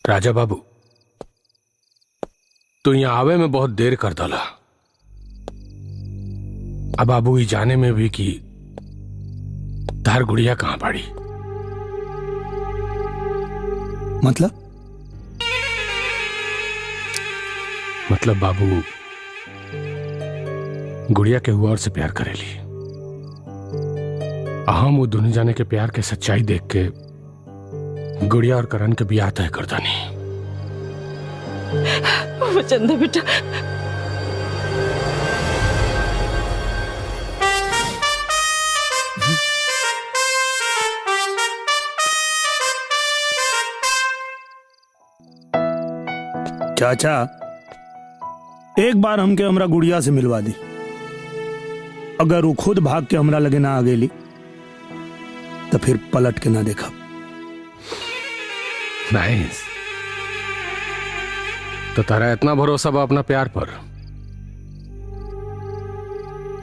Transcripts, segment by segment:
राजा बाबू, तो यहाँ आवे में बहुत देर कर डाला। अब बाबू ये जाने में भी कि तार गुड़िया कहां पड़ी। मतलब बाबू गुड़िया के हुआ और से प्यार करेली। हम वो दोनों जाने के प्यार के सच्चाई देख के गुड़िया और करण के ब्याह तय करता नहीं। वचन दे बेटा। चाचा, एक बार हमके हमरा गुड़िया से मिलवा दी। अगर वो खुद भाग के हमरा लगे ना आ गेली तो फिर पलट के ना देखा। नाइस। तो तारा इतना भरोसा बा अपना प्यार पर?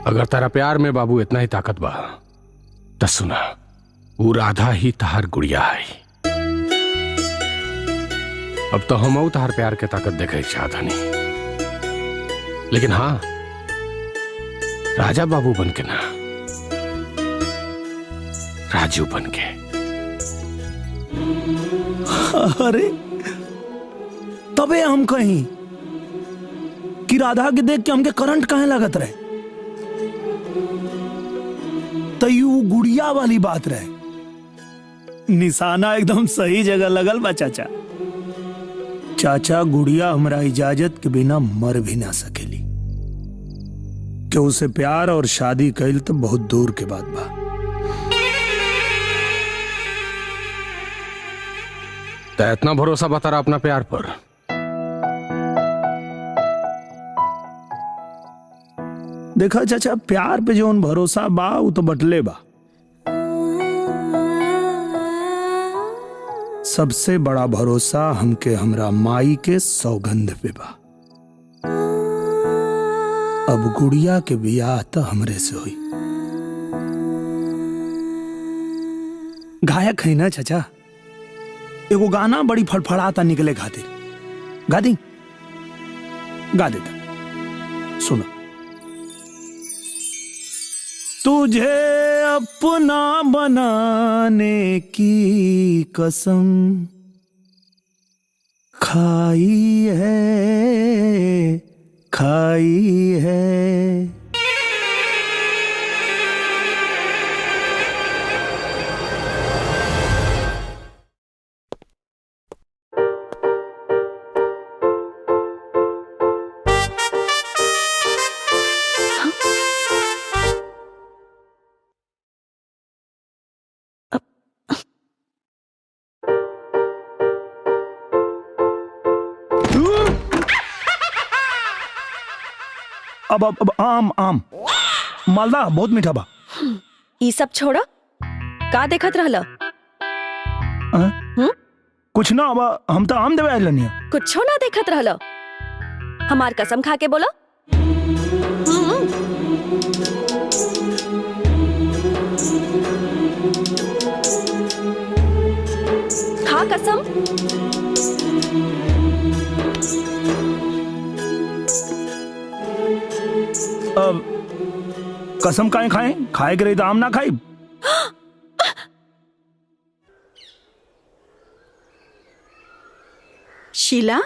अगर तारा प्यार में बाबू इतना ही ताकत बा तो सुना, वो राधा ही तहार गुड़िया है। अब तो हम तहार प्यार के ताकत देखे चाहता नहीं, लेकिन हाँ, राजा बाबू बन के ना, राजू बन के। अरे तबे हम कहीं कि राधा के देख के हमके करंट कहे लागत रहे, तो यू गुड़िया वाली बात रहे। निशाना एकदम सही जगह लगल बा चाचा। चाचा, गुड़िया हमरा इजाजत के बिना मर भी ना सकेली। कि उसे प्यार और शादी कैल तो बहुत दूर के बात बा। तो इतना भरोसा बता रहा अपना प्यार पर? देखा चाचा, प्यार पे जो भरोसा बा वो तो बटले बा। सबसे बड़ा भरोसा हमके हमरा माई के सौगंध पे बा। अब गुड़िया के बियाह तो हमरे से हुई। गायक है ना चाचा, एगो गाना बड़ी फड़फड़ाता निकले खातिर। गा दी? गा देता, सुनो। तुझे अपना बनाने की कसम खाई है। अब आम मालदा बहुत मीठा बा। ई सब छोड़ा, का देखत रहला? कुछ ना, अब हम तो आम देवे आइल नहीं। कुछो ना देखत रहला। हमार कसम खा के बोला। खा कसम। अब कसम काहे खाए के रही तो आम ना खाई। शीला,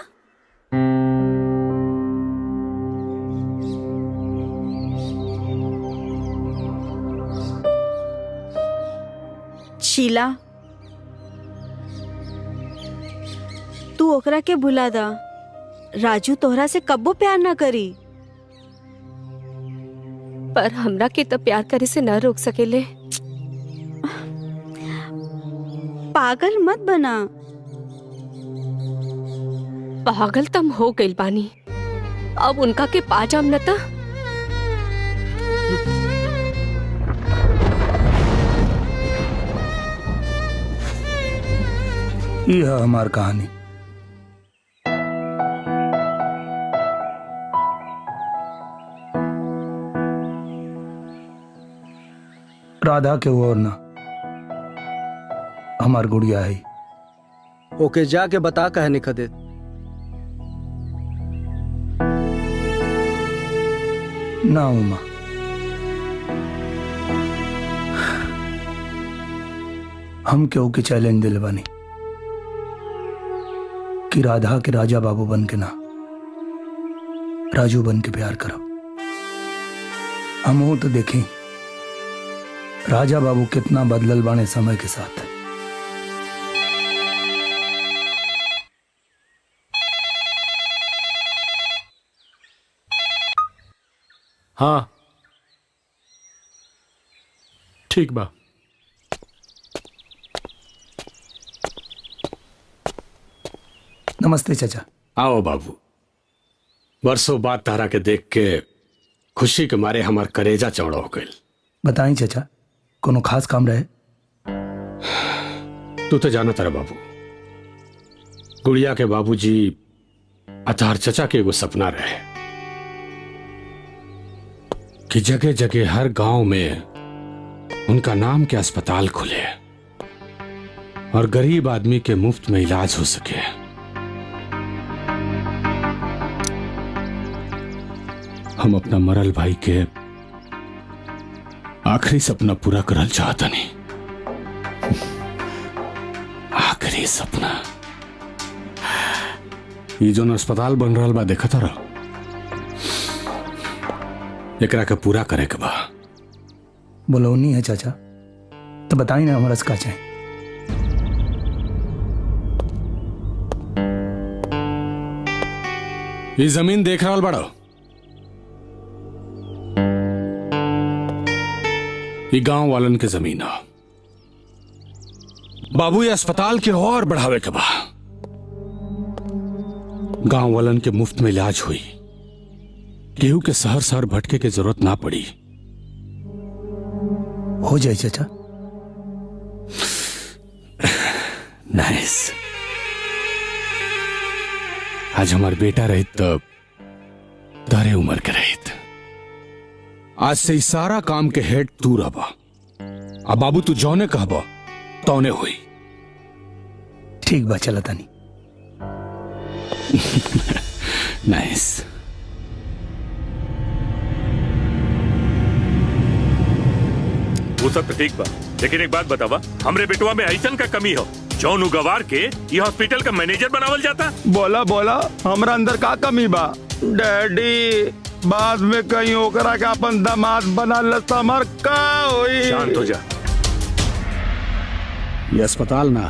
शीला, तू ओकरा के भुला दा। राजू तोहरा से कब्बो प्यार ना करी। पर हमरा के तो प्यार करे से न रोक सकेले। पागल मत बना। पागल तम हो गइल बानी। अब उनका के पाजाम न ता। यह है हमार कहानी। राधा के वो और ना, हमार गुड़िया है। ओके जाके बता कहे निकल दे। ना उमा, हम क्यों के चैलेंज दिल बानी कि राधा के राजा बाबू बन के ना राजू बन के प्यार करो। हम हो तो देखें राजा बाबू कितना बदलल बाने समय के साथ। हाँ ठीक बा। नमस्ते चाचा। आओ बाबू, बरसों बाद तारा के देख के खुशी के मारे हमार करेजा चौड़ा हो गई। बताई चाचा, कोनो खास काम रहे? तू तो जाना तारा बाबू, गुड़िया के बाबूजी अतार चचा के एगो सपना रहे कि जगह जगह हर गांव में उनका नाम के अस्पताल खुले और गरीब आदमी के मुफ्त में इलाज हो सके। हम अपना मरल भाई के आखिरी सपना पूरा करल चाहता नहीं। आखिरी सपना ये जो अस्पताल बन रहा बा देखा था, एकरा के पूरा करे के बा। बोलौनी है चाचा, तो बताई ना हमारा का चाहे। ये जमीन देख रहा बड़ा, ये गांव वालन के जमीन है। बाबू ये अस्पताल के और बढ़ावे के बा, गांव वालन के मुफ्त में इलाज हुई, केहू के शहर शहर भटके के जरूरत ना पड़ी। हो जाए चाचा। नाइस। आज हमार बेटा रहित तो तारे उम्र के रहित। आज से ही सारा काम के हेड तू रहबा। अब बाबू तू जौने कहबा तौने हुई। ठीक बा, चला तानी। नाइस। वो सब तो ठीक बा, लेकिन एक बात बतावा, हमरे बेटवा में ऐसन का कमी हो जौन उगवार के ये हॉस्पिटल का मैनेजर बनावल जाता? बोला बोला हमरा अंदर का कमी बा? डैडी बाद में कहीं ओकरा के अपन दामाद बना लता हमार का होई? शांत हो जा। ये अस्पताल ना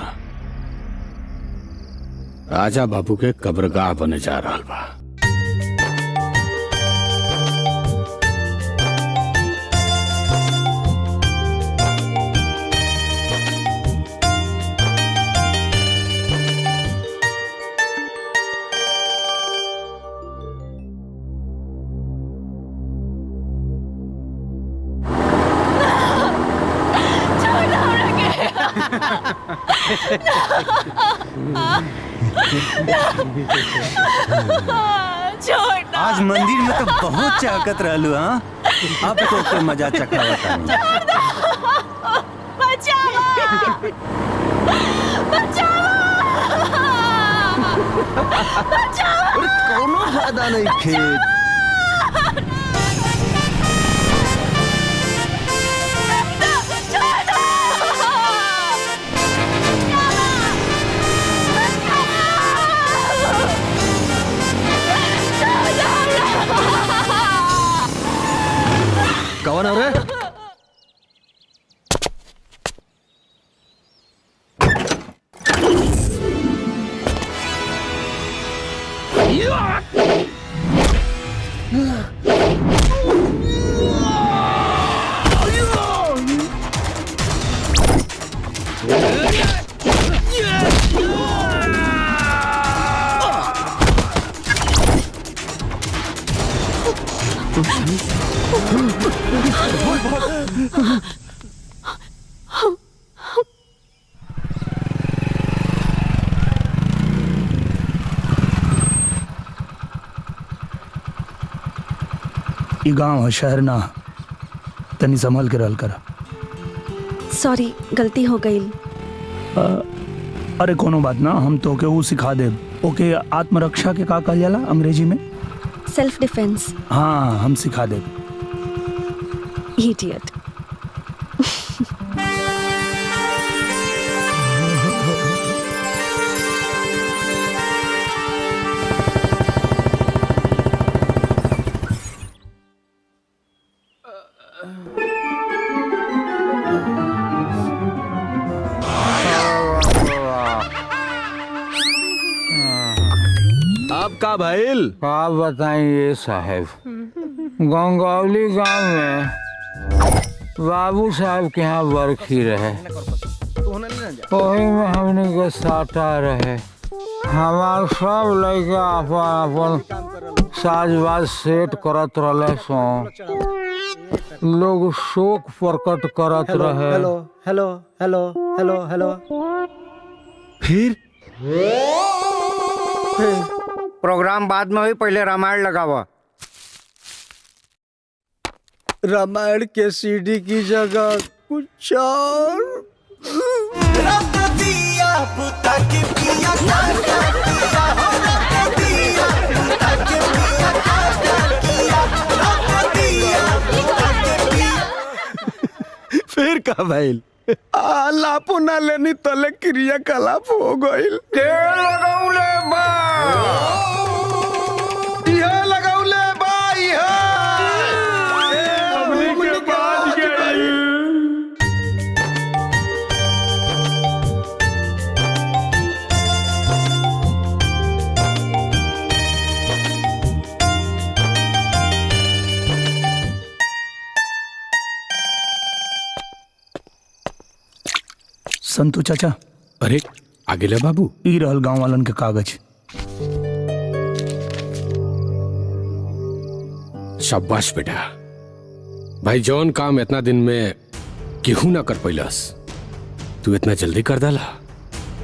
राजा बाबू के कब्रगाह बने जा रहा बा। आज मंदिर में तो बहुत चाहकत रहलू। हाँ, अब तो के मजा चखावता। कोनो फायदा नहीं खेत। कौन है रे? ई गांव है, शहर ना। तनी संभल के रहल करा। सॉरी, गलती हो गई। अरे कोनो बात ना, हम तो के वो सिखा दे। ओके, आत्मरक्षा के का कहल जाला अंग्रेजी में? Self defence. हाँ, हम सिखा दे। इडियट। आप का भइल? आप बताइए साहब, गंगौली गांव में बाबू साहब के यहाँ बरखी रहे, वही में हमने के साटा रहे। हमार सब लड़का अपन अपन साजबाज सेट करत रहे सो, लोग शोक प्रकट करत रहे। Hello hello hello hello hello. फिर प्रोग्राम बाद में हुई, पहले रामायण लगावा। रामायण के सीडी की जगह कुछ और। फिर का भइल? लापो ना लेनी तले क्रियाकलाप हो गइल। लगौले बा इहे लगौले बा इहे। हमनी के बाज गइल। संतू चाचा, अरे आगे ले बाबू। ई रहल गांव वालन के कागज। शाबाश बेटा। भाई जौन काम इतना दिन में केहू ना कर पैलस, तू इतना जल्दी कर डाला।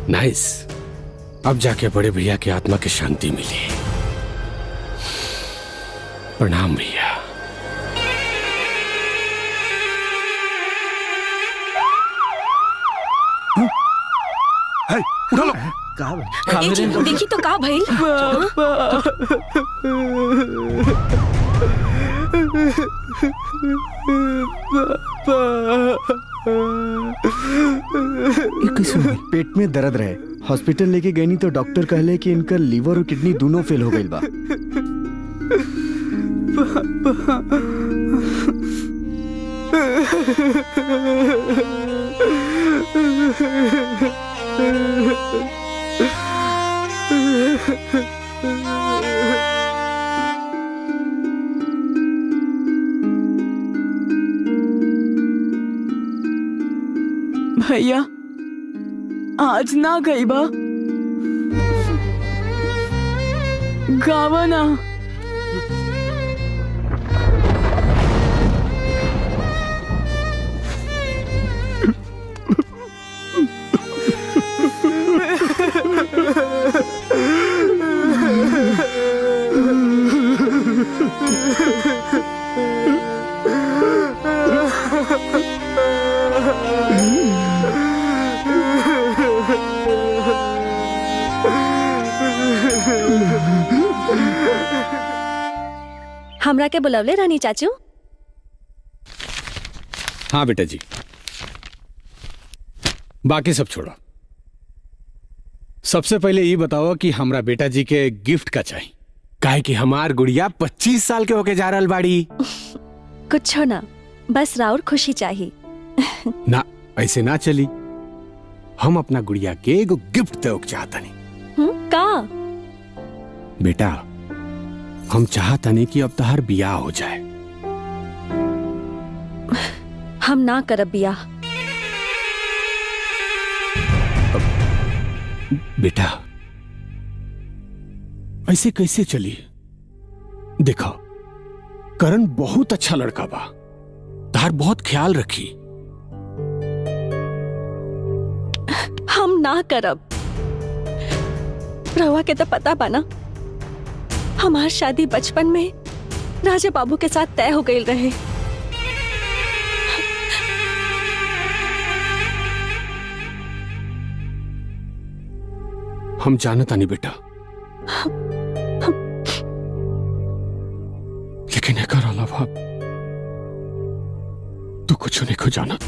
नाइस। अब जाके बड़े भैया की आत्मा की शांति मिली। प्रणाम भैया। देखी तो का भइल? पेट में दर्द रहे, हॉस्पिटल लेके गई तो डॉक्टर कहले कि इनका लीवर और किडनी दोनों फेल हो गइल बा। भैया आज ना गई बा, गावा ना। हमरा के बुलावले रानी चाचू? हाँ बेटा जी, बाकी सब छोड़ो। सबसे पहले ये बताओ कि हमरा बेटा जी के गिफ्ट का चाहिए, काहे कि हमार गुड़िया 25 साल के होके जा रहल बाड़ी। कुछ ना, बस राउर खुशी चाहिए। ना ऐसे ना चली। हम अपना गुड़िया के एगो गिफ्ट दे चाहतनी। का? बेटा हम चाहतनी कि अब तहार बियाह हो जाए। हम ना करब बियाह। बेटा ऐसे कैसे चली? देखो करण बहुत अच्छा लड़का बा, तार बहुत ख्याल रखी। हम ना करब। रवा के तो पता बा ना, हमार शादी बचपन में राजा बाबू के साथ तय हो गई रहे। हम जानता नहीं बेटा, लेकिन एकर अलावा तू कुछ नहीं को जानत।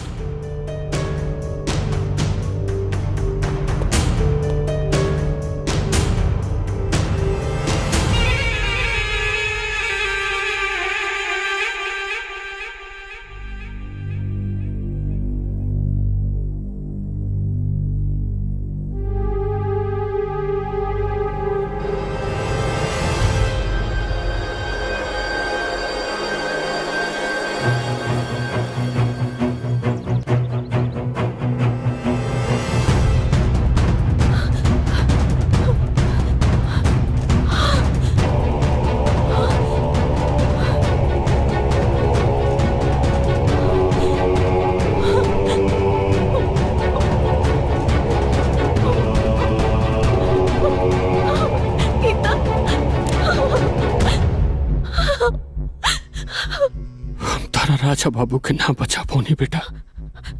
राजा बाबू के ना बचा पौनी बेटा।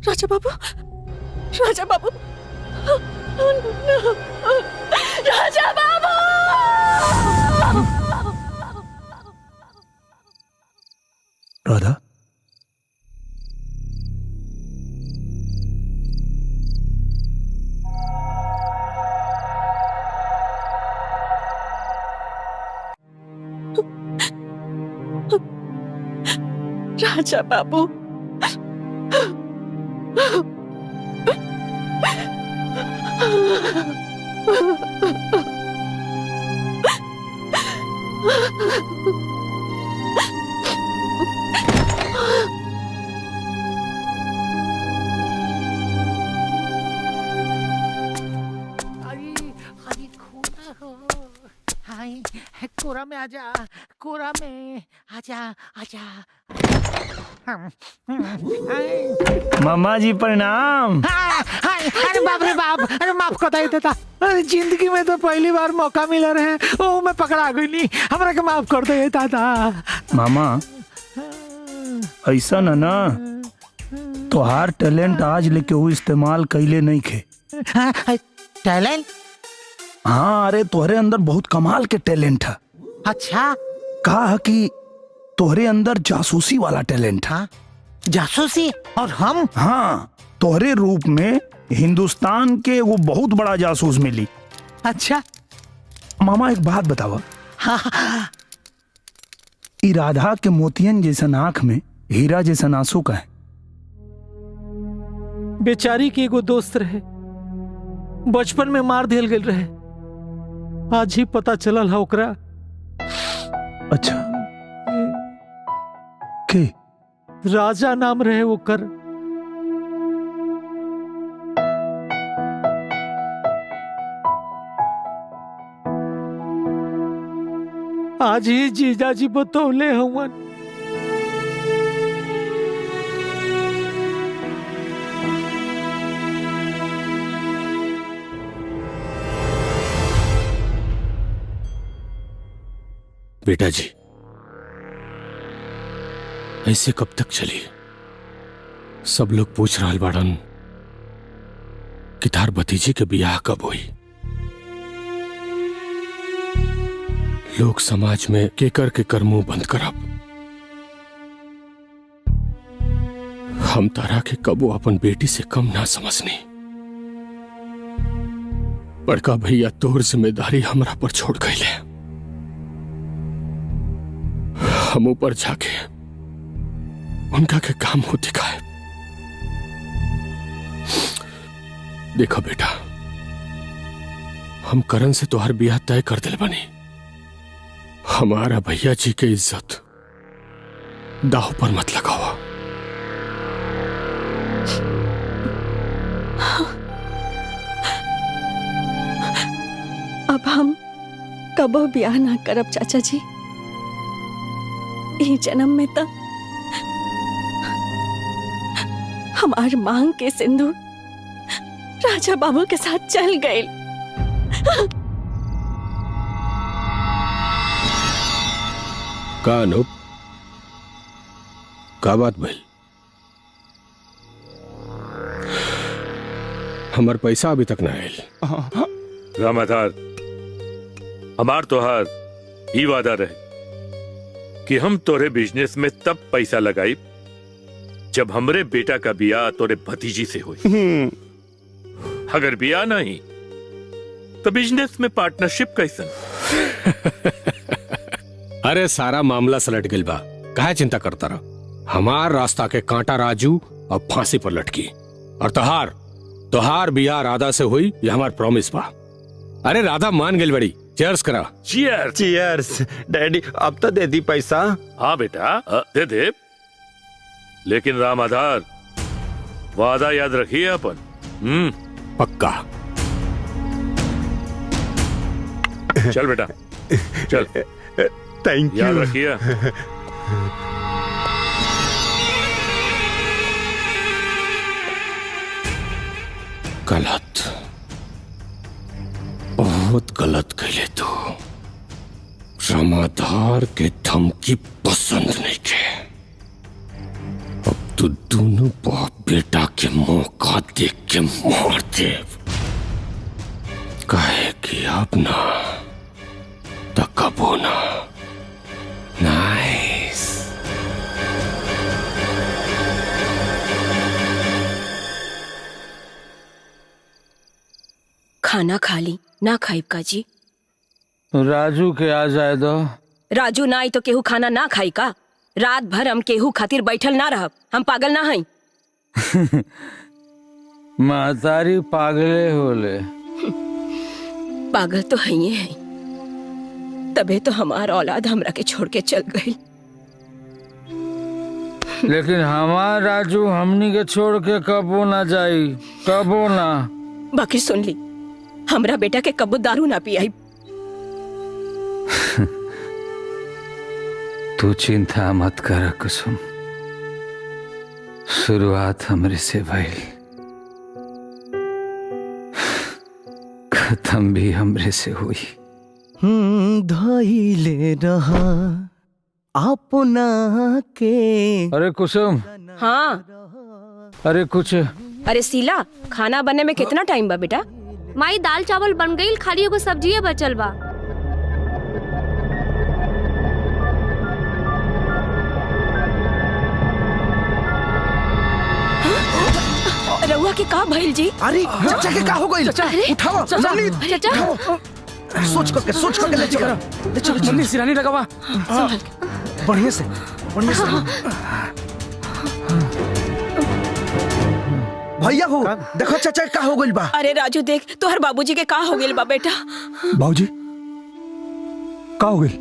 राजा बाबू, राजा बाबू, राजा बाबू। राधा, राजा बाबू, कोरा में आजा, कोरा में आजा, आजा। मामा जी प्रणाम। अरे बाप रे बाप, अरे माफ कर देता। अरे जिंदगी में तो पहली बार मौका मिला रहे, ओ मैं पकड़ा गई नहीं, हमरा के माफ कर दे दादा। मामा ऐसा ना तोहार टैलेंट आज लेके वो इस्तेमाल कैले नहीं खे। टैलेंट? हाँ, अरे तोहरे अंदर बहुत कमाल के टैलेंट है। अच्छा, कहा कि तोहरे अंदर जासूसी वाला टैलेंट है। जासूसी? और हम? हाँ, तोहरे रूप में हिंदुस्तान के वो बहुत बड़ा जासूस मिली। अच्छा मामा एक बात बतावा। हाँ। ई राधा के मोतियन जैसन आंख में हीरा जैसन आंसू का है। बेचारी के एगो दोस्त रहे, बचपन में मार दिल गेल रहे, आज ही पता चलल है ओकरा। अच्छा, के? राजा नाम रहे ओकर। आज ही जीजा जी बतौले हवन। बेटा जी, ऐसे कब तक चली? सब लोग पूछ रहा बाड़न कि तार भतीजी के बियाह कब हुई। लोग समाज में केकर के कर मुंह बंद करब। हम तारा के कबो अपन बेटी से कम ना समझनी। बड़का भैया तोर जिम्मेदारी हमरा पर छोड़ गए। हम ऊपर जाके उनका के काम हो दिखाए। देखो बेटा, हम करण से तोहर बियाह तय कर दिल बनी। हमारा भैया जी के इज्जत दाव पर मत लगाओ। अब हम कबो ब्याह ना करब चाचा जी। ई जन्म में तो हमार मांग के सिंदूर राजा बाबू के साथ चल गए। का अनूप, का बात भइल? हमार पैसा अभी तक ना आयल। रामाधार, हमार तोहार ई वादा रहे कि हम तोरे बिजनेस में तब पैसा लगाई जब हमरे बेटा का बियाह तोरे भतीजी से हुई। अगर बियाह नहीं तो बिजनेस में पार्टनरशिप कैसन? अरे सारा मामला सलट गइल बा, काहे चिंता करता रहा। हमार रास्ता के कांटा राजू अब फांसी पर लटकी, और तोहार बियाह राधा से हुई, ये हमार प्रॉमिस बा। अरे राधा मान गइल बड़ी, चीयर्स करा। चीयर्स। चीयर्स। डैडी अब तो दे दी पैसा। हाँ बेटा दे दे, लेकिन रामाधार वादा याद रखिए अपन। पक्का। चल बेटा चल। Thank you. याद रखिए। गलत, बहुत गलत कहले तू। रामाधार के धमकी पसंद नहीं के। अब तू दोनों बाप बेटा के मौका देख के मार दे, कहे कि अब ना तकबो ना। नाइस। खाना खा ली ना खाई का जी? राजू के आ जाए दो। राजू ना आई तो केहू खाना ना खाई का? रात भर हम केहू खातिर बैठल ना रहब, हम पागल ना हई। महतारी पागले होले। पागल तो है ही है, तबे तो हमार औलाद हमरा के छोड़ के चल गई। लेकिन हमार राजू हमनी के छोड़ के कबो ना जाई, कबो ना। बाकी सुन ली, हमरा बेटा के कबो दारू ना पियाई। तू चिंता मत कर कुसुम, शुरुआत हमरे से भइल, खत्म भी हमरे से हुई। धइले रहा अपना के। अरे कुसुम। हाँ। अरे कुछ। अरे शीला, खाना बनने में कितना टाइम बा बेटा? माई दाल चावल बन गई, खाली एगो सब्जी बचल बा। रउआ के का भइल जी? अरे चाचा के का हो गइल? उठाओ जल्दी। चाचा सोच करके ले चलो। मम्मी सिरानी लगावा। बढ़िया से। भैया हो देखो चाचा का हो गइल बा। अरे राजू देख, तोहर बाबूजी के का हो गइल बा बेटा? बाबूजी का हो गइल?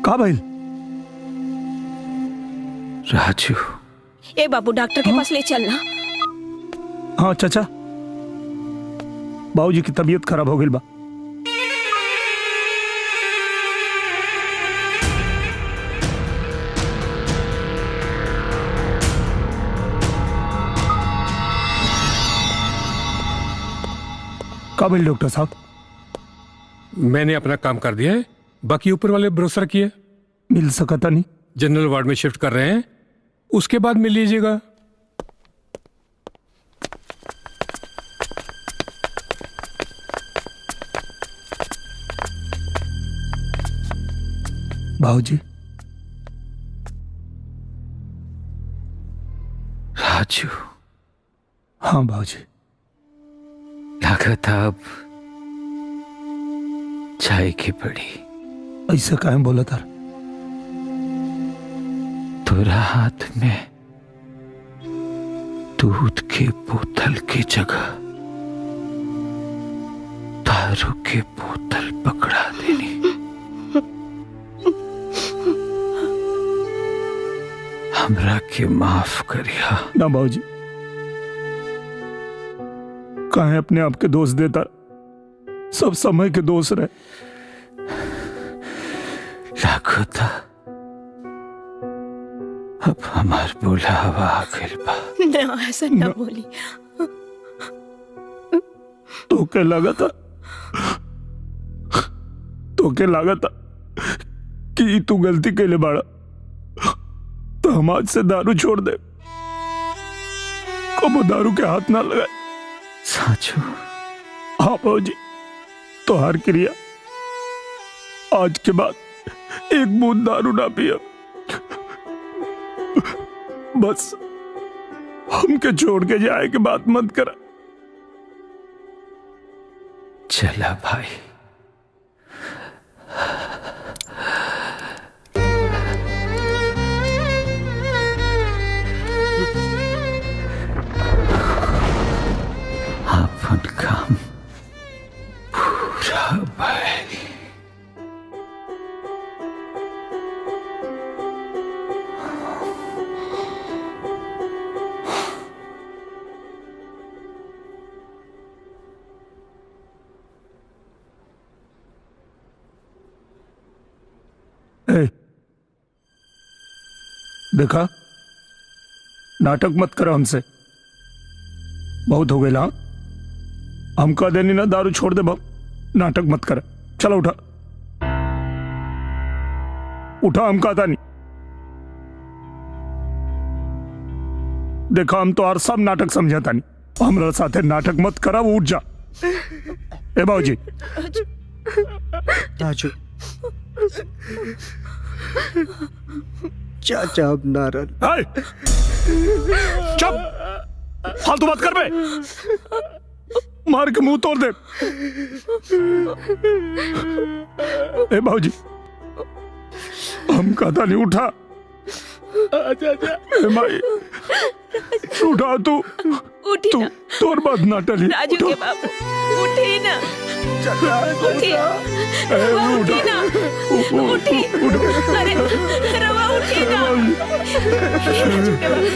का भइल? राजू। ए बाबू डॉक्टर के पास ले चलना। हाँ चाचा, बाबूजी की तबीयत खराब हो गई बा। का भइल डॉक्टर साहब? मैंने अपना काम कर दिया है, बाकी ऊपर वाले भरोसा किए। मिल सकता नहीं? जनरल वार्ड में शिफ्ट कर रहे हैं, उसके बाद मिल लीजिएगा। बाबूजी। राजू। हाँ बाबूजी। लागत अब चाय की पड़ी। ऐसा काहे बोला था? तोरा हाथ में दूध के बोतल की जगह दारू के बोतल पकड़ा देनी। हमरा के माफ करिया। ना बाबूजी, काहे अपने आप के दोष देता? सब समय के दोष रहे। लागो था अब हमार बुलावा आ गइल बा। ना ऐसा ना बोली। तो के लगा था कि तू गलती के लिए बाड़ा, तो हम आज से दारू छोड़ दे। कबो दारू के हाथ ना लगाए। साचो? हाँ बाबूजी, तो हर क्रिया आज के बाद एक बूंद दारू ना पिया। बस हमके छोड़ के जाए के बात मत करा। चला भाई। अपन काम पूरा भाई। देखा, नाटक मत करो हमसे, बहुत हो गए। हाँ, हम कह देनी ना दारू छोड़ दे बाप, नाटक मत कर। चलो उठा उठा, हम कहता नहीं। देखा, हम तो और सब नाटक समझाता नहीं, हमारे साथे नाटक मत करा। वो उठ जा। ए बाबूजी, राजू चाचा अब नाराज। चुप, फालतू बात कर बे, मार के मुंह तोड़ दे। ए बाबूजी, हम कहता नहीं, उठा। ए माई, उठा तू, उठी ना तोर बात ना टली। राजू के बाबू, उठी ना, उठी, उठी ना, उठी, अरे रवा उठी ना। राजू के बाबू,